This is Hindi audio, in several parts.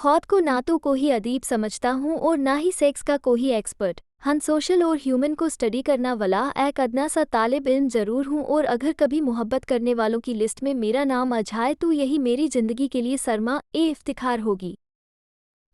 खुद को ना तो कोई अदीब समझता हूँ और ना ही सेक्स का कोई एक्सपर्ट। हम सोशल और ह्यूमन को स्टडी करना वाला एक अदना सा तालिब इल्म ज़रूर हूँ और अगर कभी मोहब्बत करने वालों की लिस्ट में मेरा नाम आ जाए तो यही मेरी ज़िंदगी के लिए सरमा ए इफ्तिखार होगी।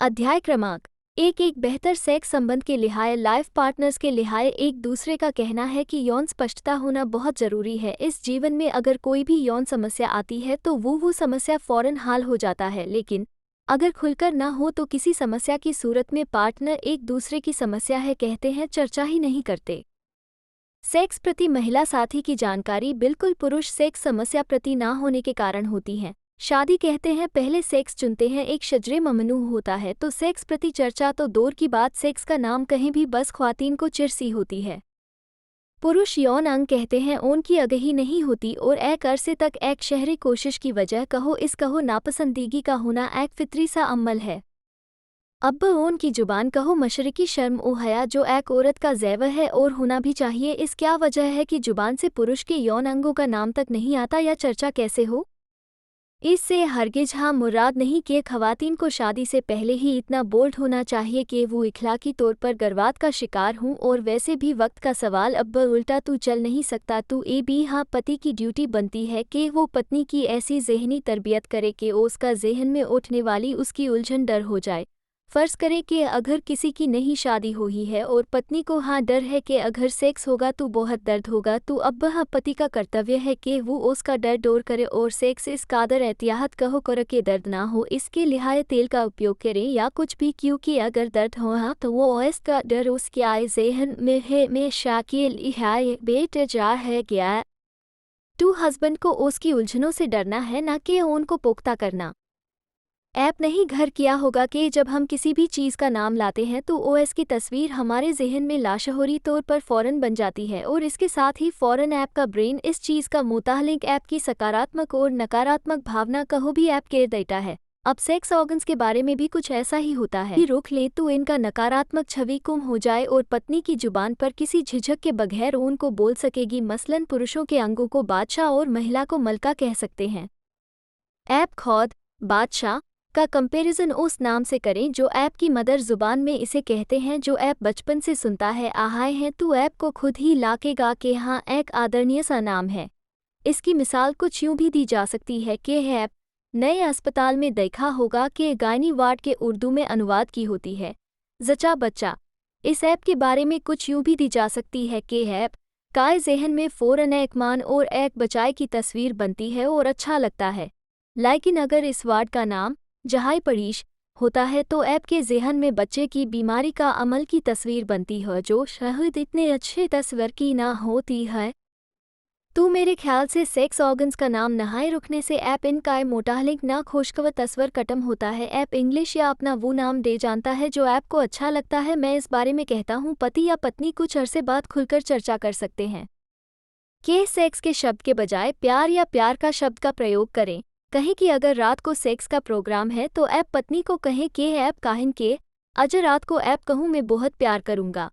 अध्याय क्रमांक एक बेहतर सेक्स संबंध के लिहाए लाइफ पार्टनर्स के लिहाए एक दूसरे का कहना है कि यौन स्पष्टता होना बहुत ज़रूरी है। इस जीवन में अगर कोई भी यौन समस्या आती है तो वो समस्या फ़ौरन हाल हो जाता है, लेकिन अगर खुलकर ना हो तो किसी समस्या की सूरत में पार्टनर एक दूसरे की समस्या है कहते हैं, चर्चा ही नहीं करते। सेक्स प्रति महिला साथी की जानकारी बिल्कुल पुरुष सेक्स समस्या प्रति ना होने के कारण होती है। शादी कहते हैं पहले सेक्स चुनते हैं, एक शजरे ममनू होता है तो सेक्स प्रति चर्चा तो दौर की बात, सेक्स का नाम कहीं भी बस ख्वातीन को चिरसी होती है। पुरुष यौन अंग कहते हैं उनकी अगही नहीं होती और एक अरसे तक एक शहरी कोशिश की वजह कहो नापसंदीगी का होना एक फितरी सा अमल है। अब उनकी जुबान कहो मशरकी शर्म ओ हया जो एक औरत का ज़ेवर है और होना भी चाहिए। इस क्या वजह है कि जुबान से पुरुष के यौन अंगों का नाम तक नहीं आता या चर्चा कैसे हो? इससे हरगिज हाँ मुराद नहीं कि खवातीन को शादी से पहले ही इतना बोल्ड होना चाहिए कि वो इखलाकी तौर पर गर्वात का शिकार हूँ। और वैसे भी वक्त का सवाल, अब उल्टा तू चल नहीं सकता तू ए भी। हाँ, पति की ड्यूटी बनती है कि वो पत्नी की ऐसी जहनी तरबियत करे कि उसका जहन में उठने वाली उसकी उलझन डर हो जाए। फ़र्ज़ करें कि अगर किसी की नहीं शादी हुई है और पत्नी को हाँ डर है कि अगर सेक्स होगा तो बहुत दर्द होगा, तो अब हाँ पति का कर्तव्य है कि वो उसका डर दूर करे और सेक्स इस कादर एहतियात कहो कर के दर्द ना हो इसके लिहाए तेल का उपयोग करें या कुछ भी, क्योंकि अगर दर्द हो हाँ तो वो इसका डर उसके आए जहन में है में शाकिल बेट जा है क्या टू हस्बैंड को उसकी उलझनों से डरना है ना कि उनको पुख्ता करना। ऐप नहीं घर किया होगा कि जब हम किसी भी चीज़ का नाम लाते हैं तो ओएस की तस्वीर हमारे जहन में लाशहूरी तौर पर फ़ौरन बन जाती है और इसके साथ ही फ़ौरन ऐप का ब्रेन इस चीज़ का मुतालिक ऐप की सकारात्मक और नकारात्मक भावना कहो भी ऐप के देता है। अब सेक्स ऑर्गन्स के बारे में भी कुछ ऐसा ही होता है, रुख ले तो इनका नकारात्मक छवि गुम हो जाए और पत्नी की जुबान पर किसी झिझक के बगैर उनको बोल सकेगी। मसलन पुरुषों के अंगों को बादशाह और महिला को मलका कह सकते हैं। ऐप खुद बादशाह का कंपैरिजन उस नाम से करें जो ऐप की मदर जुबान में इसे कहते हैं, जो ऐप बचपन से सुनता है आहाय हैं तो ऐप को खुद ही लाकेगा कि हाँ एक आदरणीय सा नाम है। इसकी मिसाल कुछ यूँ भी दी जा सकती है कि ऐप नए अस्पताल में देखा होगा कि गायनी वार्ड के उर्दू में अनुवाद की होती है जचा बच्चा। इस ऐप के बारे में कुछ यूँ भी दी जा सकती है कि ऐप का जहन में फ़ौरन एक मान और एक बचाए की तस्वीर बनती है और अच्छा लगता है। लेकिन अगर इस वार्ड का नाम जहाई पड़ीश होता है तो ऐप के जहन में बच्चे की बीमारी का अमल की तस्वीर बनती है जो शायद इतने अच्छे तस्वीर की ना होती है। तो मेरे ख्याल से सेक्स ऑर्गन्स का नाम नहाए रुकने से ऐप इनका मोटालिक ना खुशखबर तस्वर कटम होता है। ऐप इंग्लिश या अपना वो नाम दे जानता है जो ऐप को अच्छा लगता है। मैं इस बारे में कहता हूँ पति या पत्नी कुछ अरसे बाद खुलकर चर्चा कर सकते हैं कि सेक्स के शब्द के बजाय प्यार या प्यार का शब्द का प्रयोग करें। कहें कि अगर रात को सेक्स का प्रोग्राम है तो ऐप पत्नी को कहें कि ऐप काहिन के अज रात को ऐप कहूँ मैं बहुत प्यार करूँगा।